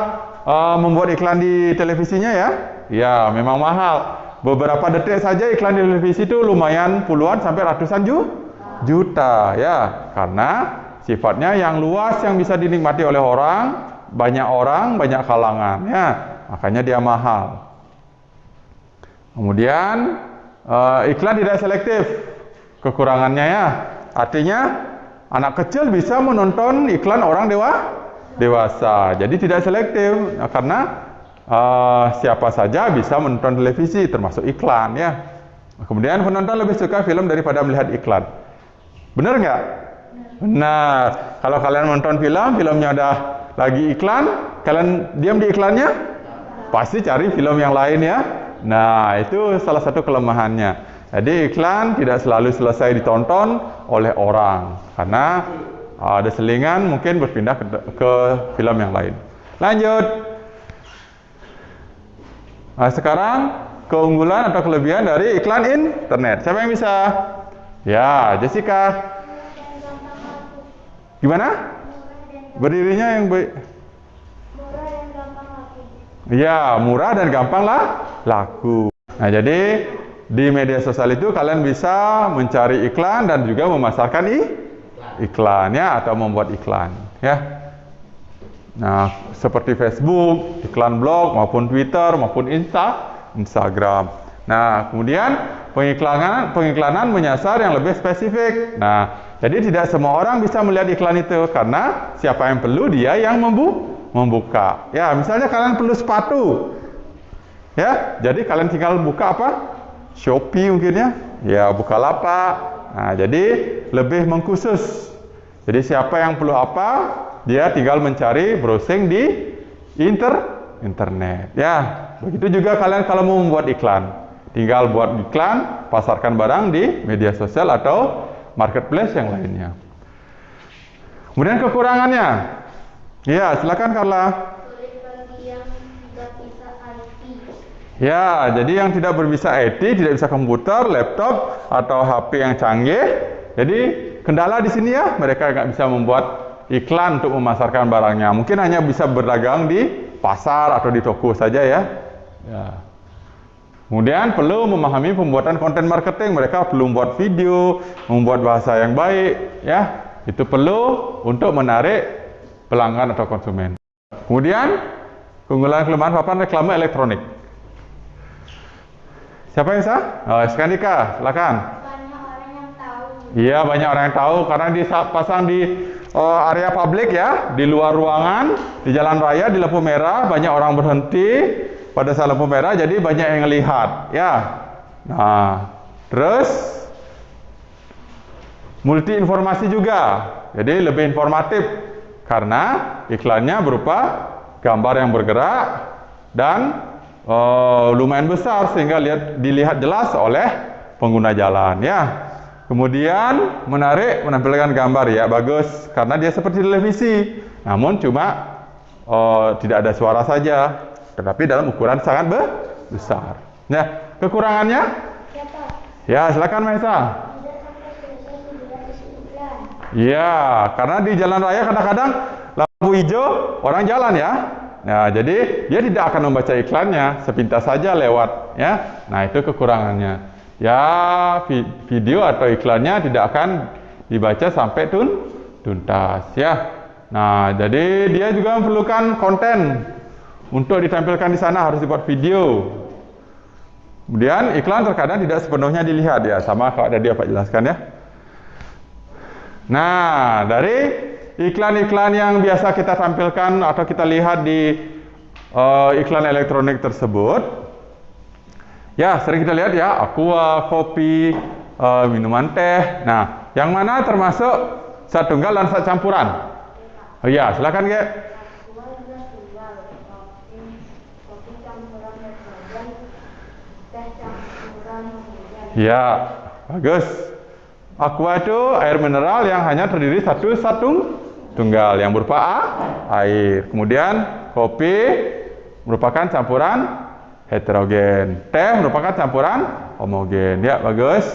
membuat iklan di televisinya ya? Ya, memang mahal. Beberapa detik saja iklan di televisi itu lumayan puluhan sampai ratusan juta ya. Karena sifatnya yang luas yang bisa dinikmati oleh orang, banyak kalangan ya. Makanya dia mahal. Kemudian iklan tidak selektif. Kekurangannya ya. Artinya anak kecil bisa menonton iklan orang dewasa. Jadi tidak selektif karena siapa saja bisa menonton televisi termasuk iklan ya. Kemudian penonton lebih suka film daripada melihat iklan. Benar nggak? Benar. Kalau kalian menonton filmnya ada lagi iklan, kalian diam di iklannya, pasti cari film yang lain ya. Nah, itu salah satu kelemahannya. Jadi iklan tidak selalu selesai ditonton oleh orang karena ada selingan mungkin berpindah ke film yang lain. Lanjut. Nah, sekarang keunggulan atau kelebihan dari iklan internet. Siapa yang bisa? Ya, Jessica. Gimana? Berdirinya yang baik. Murah dan gampang laku. Ya, murah dan gampang laku. Nah, jadi di media sosial itu kalian bisa mencari iklan dan juga memasarkan iklan ya atau membuat iklan ya. Nah, seperti Facebook, iklan blog maupun Twitter maupun Instagram. Nah, kemudian pengiklanan menyasar yang lebih spesifik. Nah, jadi tidak semua orang bisa melihat iklan itu karena siapa yang perlu dia yang membuka. Ya, misalnya kalian perlu sepatu. Ya, jadi kalian tinggal buka apa? Shopee mungkin ya. Ya, Bukalapak. Nah, jadi lebih mengkhusus. Jadi siapa yang perlu apa, dia tinggal mencari browsing di internet. Ya, begitu juga kalian kalau mau membuat iklan. Tinggal buat iklan, pasarkan barang di media sosial atau marketplace yang lainnya. Kemudian kekurangannya. Ya, silakan Carla. Sulit bagi yang tidak bisa IT. Ya, jadi yang tidak berbisa IT, tidak bisa komputer, laptop, atau HP yang canggih. Jadi kendala di sini ya, mereka nggak bisa membuat iklan untuk memasarkan barangnya. Mungkin hanya bisa berdagang di pasar atau di toko saja ya. Ya. Kemudian perlu memahami pembuatan konten marketing. Mereka perlu membuat video, membuat bahasa yang baik, ya. Itu perlu untuk menarik pelanggan atau konsumen. Kemudian keunggulan kelemahan papan reklame elektronik. Siapa yang bisa? Skandika, silakan. Banyak orang yang tahu. Iya, banyak orang yang tahu karena dipasang di area publik ya, di luar ruangan, di jalan raya, di lampu merah, banyak orang berhenti pada saat lampu merah, jadi banyak yang lihat ya. Nah, terus multi informasi juga, jadi lebih informatif karena iklannya berupa gambar yang bergerak dan lumayan besar sehingga dilihat jelas oleh pengguna jalan ya. Kemudian menarik, menampilkan gambar ya, bagus karena dia seperti televisi, namun cuma tidak ada suara saja, tetapi dalam ukuran sangat besar. Ya, kekurangannya? Ya, Pak. Ya, silakan Maisa. Tidak sampai selesai 700 iklan. Iya, karena di jalan raya kadang-kadang lampu hijau orang jalan ya. Nah, jadi dia tidak akan membaca iklannya, sepintas saja lewat, ya. Nah, itu kekurangannya. Ya, video atau iklannya tidak akan dibaca sampai tuntas, ya. Nah, jadi dia juga memerlukan konten untuk ditampilkan di sana, harus dibuat video. Kemudian iklan terkadang tidak sepenuhnya dilihat, ya. Sama kalau tadi Pak jelaskan, ya. Nah, dari iklan-iklan yang biasa kita tampilkan atau kita lihat di iklan elektronik tersebut, ya sering kita lihat ya, aqua, kopi, minuman teh. Nah, yang mana termasuk zat tunggal dan zat campuran? Oh ya, silakan Kek. Ya, bagus. Aqua itu air mineral yang hanya terdiri satu tunggal yang berupa air. Kemudian kopi merupakan campuran heterogen. Teh merupakan campuran homogen. Ya, bagus.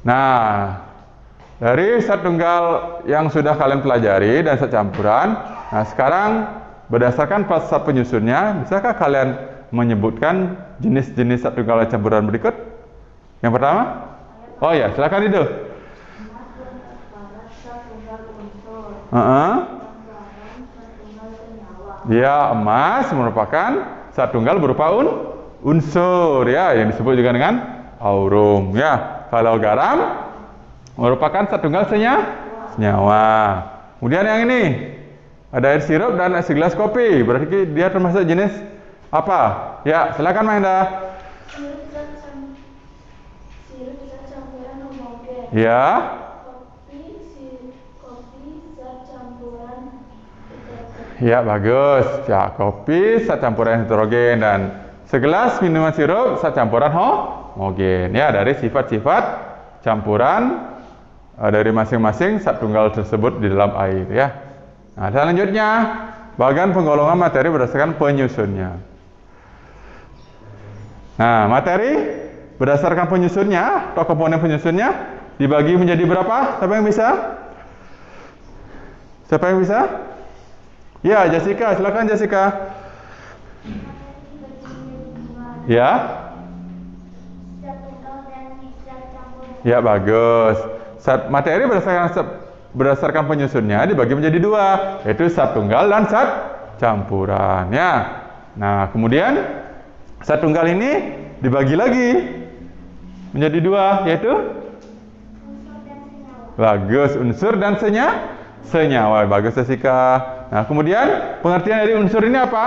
Nah, dari zat tunggal yang sudah kalian pelajari dan zat campuran, nah sekarang berdasarkan zat penyusunnya, bisakah kalian menyebutkan jenis-jenis zat tunggal dan campuran berikut? Yang pertama? Oh ya, silakan itu. Ya, emas merupakan zat tunggal berupa unsur, ya, yang disebut juga dengan aurum, ya. Kalau garam merupakan zat tunggal senyawa. Kemudian yang ini ada air sirup dan segelas kopi, berarti dia termasuk jenis apa? Ya, silakan Mahendra. Ya. Ya, bagus. Ya, kopi zat campuran heterogen dan segelas minuman sirup zat campuran homogen. Ya, dari sifat-sifat campuran dari masing-masing zat tunggal tersebut di dalam air, ya. Nah, selanjutnya bagian penggolongan materi berdasarkan penyusunnya. Nah, materi berdasarkan penyusunnya atau komponen penyusunnya dibagi menjadi berapa? Siapa yang bisa? Siapa yang bisa? Ya, Jessica, silakan Jessica. Ya. Ya, bagus. Materi berdasarkan penyusunnya dibagi menjadi dua, yaitu zat tunggal dan zat campuran, ya. Nah, kemudian zat tunggal ini dibagi lagi menjadi dua, yaitu bagus, unsur dan senyawa. Bagus, Jessica. Nah, kemudian pengertian dari unsur ini apa?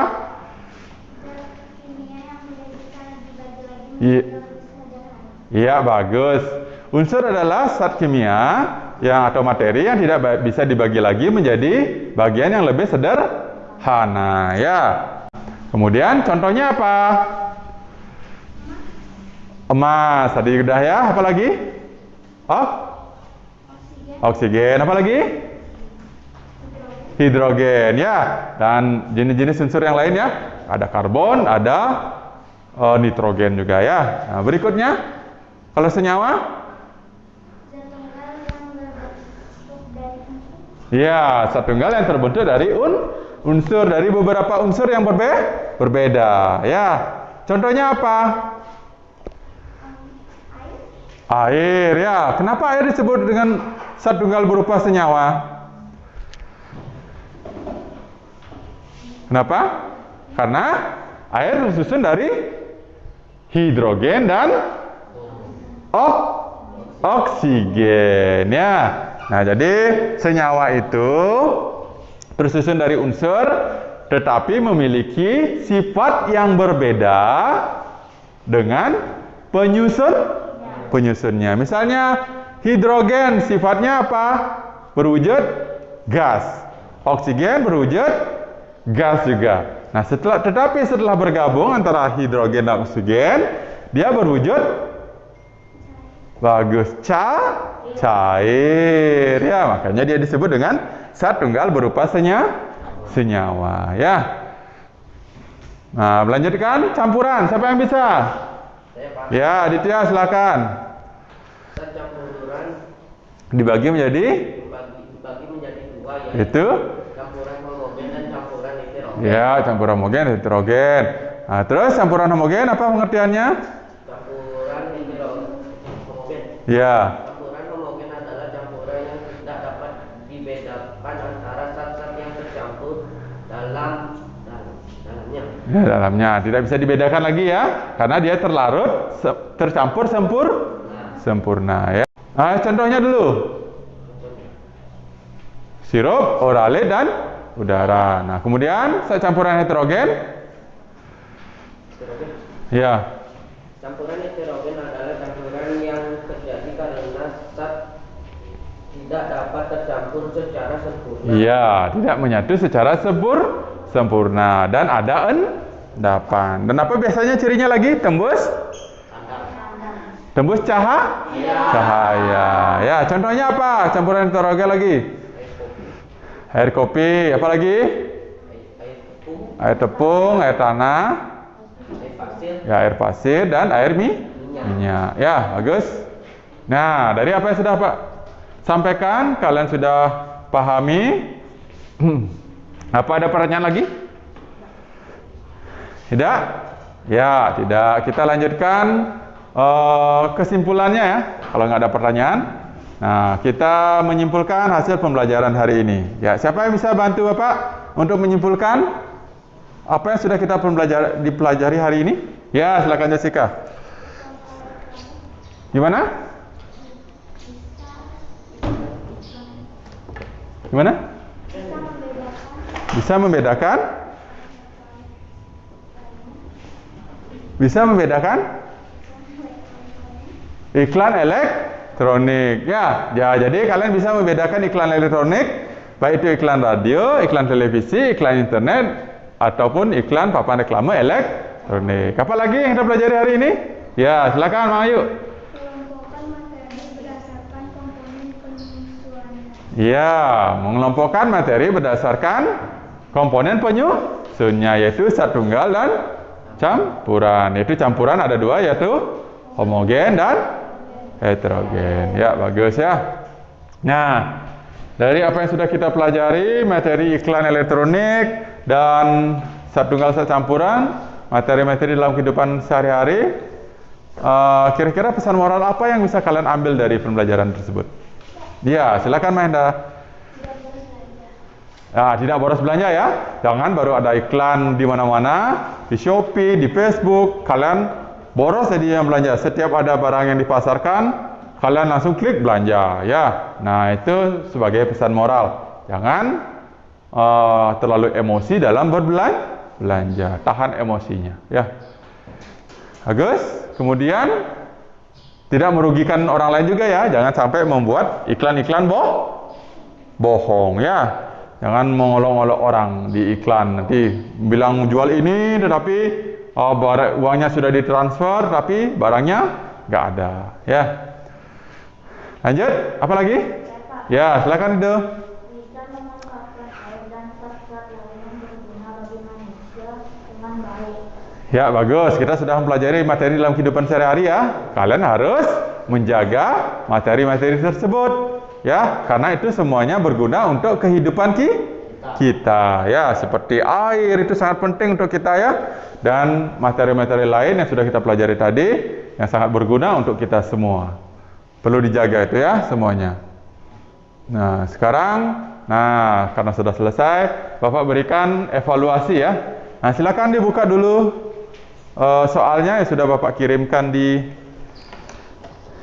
Iya, bagus. Unsur adalah zat kimia atau materi yang tidak bisa dibagi lagi menjadi bagian yang lebih sederhana, ya. Kemudian contohnya apa? Emas, tadi udah ya. Apa lagi? Oksigen. Apa lagi? Hidrogen, ya. Dan jenis-jenis unsur yang lain, ya. Ada karbon, ada nitrogen juga, ya. Nah, berikutnya, kalau senyawa? Ya, zat tunggal yang terbentuk dari unsur, dari beberapa unsur yang berbeda, ya. Contohnya apa? Air, ya. Kenapa air disebut dengan zat tunggal berupa senyawa? Kenapa? Karena air tersusun dari hidrogen dan oksigen, ya. Nah, jadi senyawa itu tersusun dari unsur tetapi memiliki sifat yang berbeda dengan penyusunnya. Misalnya hidrogen sifatnya apa? Berwujud gas. Oksigen berwujud gas juga. Nah, tetapi setelah bergabung antara hidrogen dan oksigen, dia berwujud bagus, cair, ya. Makanya dia disebut dengan zat tunggal berupa senyawa, ya. Nah, melanjutkan campuran. Siapa yang bisa? Ya, Aditya, silakan. Zat campuran dibagi menjadi dua, ya. itu Campuran homogen dan campuran heterogen. Ya, campuran homogen, heterogen. Nah, terus campuran homogen apa pengertiannya? Campuran homogen. Ya. Campuran homogen adalah campuran yang tidak dapat dibedakan antara zat-zat yang tercampur dalamnya. Ya, dalamnya tidak bisa dibedakan lagi ya, karena dia terlarut, tercampur sempurna ya. Nah, contohnya dulu. Sirup, orale dan udara. Nah, kemudian campuran heterogen. Heterogen. Ya. Campuran heterogen adalah campuran yang terjadi karena zat tidak dapat tercampur secara sempurna. Iya, tidak menyatu secara sempurna dan ada endapan. Dan apa biasanya cirinya lagi? Tembus cahaya. Ya, contohnya apa? Campuran heterogen lagi. Air kopi, apa lagi? Air tepung, air tanah. Ya, air pasir dan air minyak. Ya, bagus. Nah, dari apa yang sudah Pak sampaikan, kalian sudah pahami? Apa ada pertanyaan lagi? Tidak? Ya, tidak. Kita lanjutkan kesimpulannya ya. Kalau nggak ada pertanyaan, nah kita menyimpulkan hasil pembelajaran hari ini. Ya, siapa yang bisa bantu Bapak untuk menyimpulkan apa yang sudah kita dipelajari hari ini? Ya, silakan Jessica. Gimana? Bisa membedakan? Bisa membedakan? Iklan elektronik. Ya, jadi kalian bisa membedakan iklan elektronik, baik itu iklan radio, iklan televisi, iklan internet, ataupun iklan papan reklame elektronik. Apa lagi yang kita pelajari hari ini? Ya, silakan Mang Ayu. Mengelompokkan materi berdasarkan komponen penyusunannya. Ya, mengelompokkan materi berdasarkan komponen penyusunnya, yaitu zat tunggal dan campuran. Yaitu campuran ada dua, yaitu homogen dan heterogen. Ya, bagus ya. Nah, dari apa yang sudah kita pelajari, materi iklan elektronik dan zat tunggal zat campuran, materi-materi dalam kehidupan sehari-hari, kira-kira pesan moral apa yang bisa kalian ambil dari pembelajaran tersebut? Ya, silakan Mahendra. Ya, tidak boros belanja ya. Jangan baru ada iklan di mana-mana, di Shopee, di Facebook, kalian boros jadi yang belanja. Setiap ada barang yang dipasarkan, kalian langsung klik belanja ya. Nah, itu sebagai pesan moral. Jangan terlalu emosi dalam berbelanja. Tahan emosinya ya. Bagus. Kemudian tidak merugikan orang lain juga ya. Jangan sampai membuat iklan-iklan bohong ya. Jangan mengolok-olok orang di iklan. Nanti bilang jual ini tetapi uangnya sudah ditransfer tapi barangnya nggak ada ya. Lanjut, apa lagi? Ya, silakan itu. Bisa memanfaatkan air dan zat-zat lain yang berguna bagi manusia dengan baik. Ya, bagus. Kita sudah mempelajari materi dalam kehidupan sehari-hari ya. Kalian harus menjaga materi-materi tersebut ya, karena itu semuanya berguna untuk kehidupan kita ya. Seperti air itu sangat penting untuk kita ya, dan materi-materi lain yang sudah kita pelajari tadi yang sangat berguna untuk kita semua. Perlu dijaga itu ya semuanya. Nah, sekarang karena sudah selesai, Bapak berikan evaluasi ya. Nah, silakan dibuka dulu soalnya yang sudah Bapak kirimkan di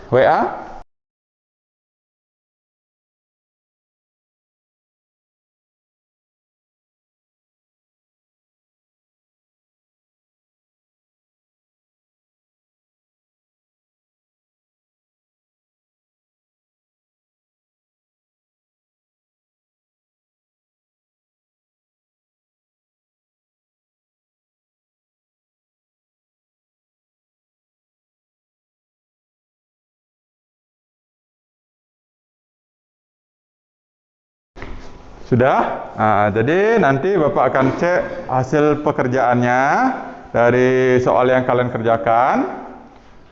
WA. Sudah? Nah, jadi nanti Bapak akan cek hasil pekerjaannya dari soal yang kalian kerjakan.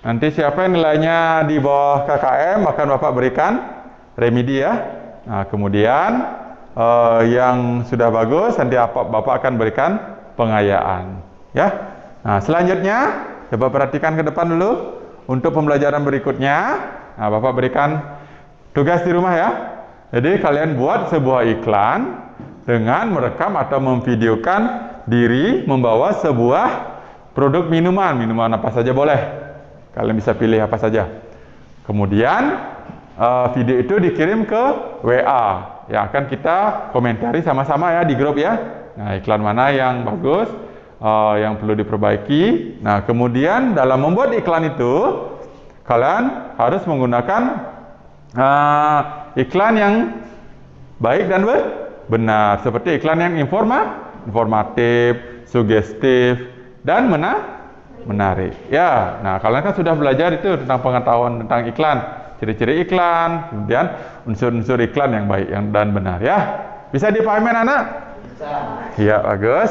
Nanti siapa yang nilainya di bawah KKM akan Bapak berikan remedi ya. Nah, kemudian yang sudah bagus, nanti Bapak akan berikan pengayaan. Ya. Nah, selanjutnya coba perhatikan ke depan dulu untuk pembelajaran berikutnya. Nah, Bapak berikan tugas di rumah ya. Jadi kalian buat sebuah iklan dengan merekam atau memvideokan diri membawa sebuah produk minuman apa saja boleh. Kalian bisa pilih apa saja. Kemudian video itu dikirim ke WA. Ya, akan kita komentari sama-sama ya di grup ya. Nah, iklan mana yang bagus, yang perlu diperbaiki. Nah, kemudian dalam membuat iklan itu, kalian harus menggunakan iklan yang baik dan benar. Seperti iklan yang informatif, sugestif, dan menarik. Ya, nah kalian kan sudah belajar itu tentang pengetahuan tentang iklan. Ciri-ciri iklan, kemudian unsur-unsur iklan yang baik dan benar ya. Bisa dipahami anak? Bisa. Iya, bagus.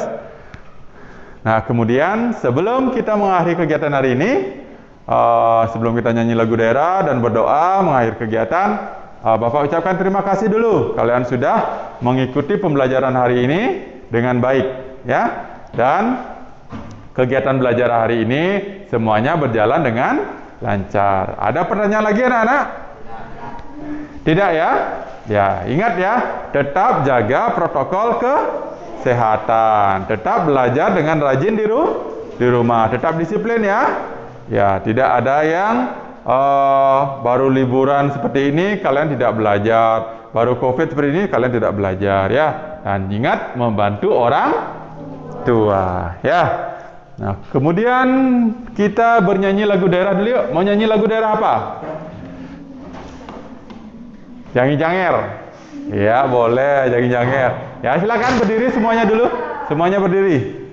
Nah, kemudian sebelum kita mengakhiri kegiatan hari ini, sebelum kita nyanyi lagu daerah dan berdoa mengakhiri kegiatan, Bapak ucapkan terima kasih dulu. Kalian sudah mengikuti pembelajaran hari ini dengan baik ya. Dan kegiatan belajar hari ini semuanya berjalan dengan lancar. Ada pertanyaan lagi anak-anak? Tidak ya? Ya, ingat ya, tetap jaga protokol kesehatan. Tetap belajar dengan rajin di rumah. Tetap disiplin ya. Ya, tidak ada yang baru liburan seperti ini kalian tidak belajar. Baru Covid seperti ini kalian tidak belajar ya. Dan ingat membantu orang tua ya. Nah, kemudian kita bernyanyi lagu daerah dulu yuk. Mau nyanyi lagu daerah apa? Jangi-janger. Ya, boleh jangi-janger. Ya, silakan berdiri semuanya dulu. Semuanya berdiri.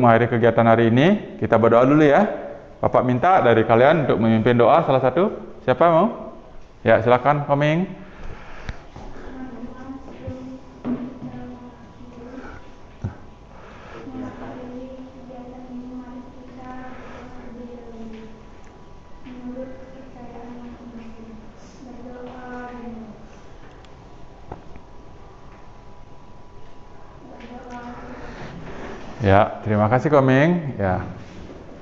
Mengakhiri kegiatan hari ini, kita berdoa dulu ya. Bapak minta dari kalian untuk memimpin doa salah satu. Siapa mau? Ya, silakan Koming. Ya, terima kasih Koming. Ya,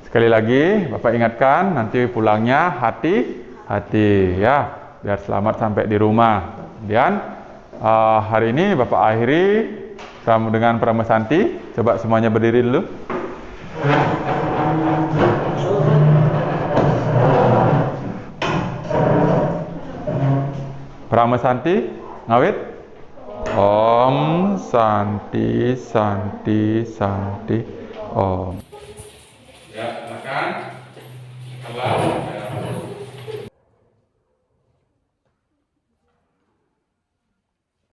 sekali lagi Bapak ingatkan nanti pulangnya hati-hati ya, biar selamat sampai di rumah. Kemudian hari ini Bapak akhiri sama dengan Pramesanti. Coba semuanya berdiri dulu. Pramesanti ngawit. Om Santi Santi Santi Om. Ya, silakan.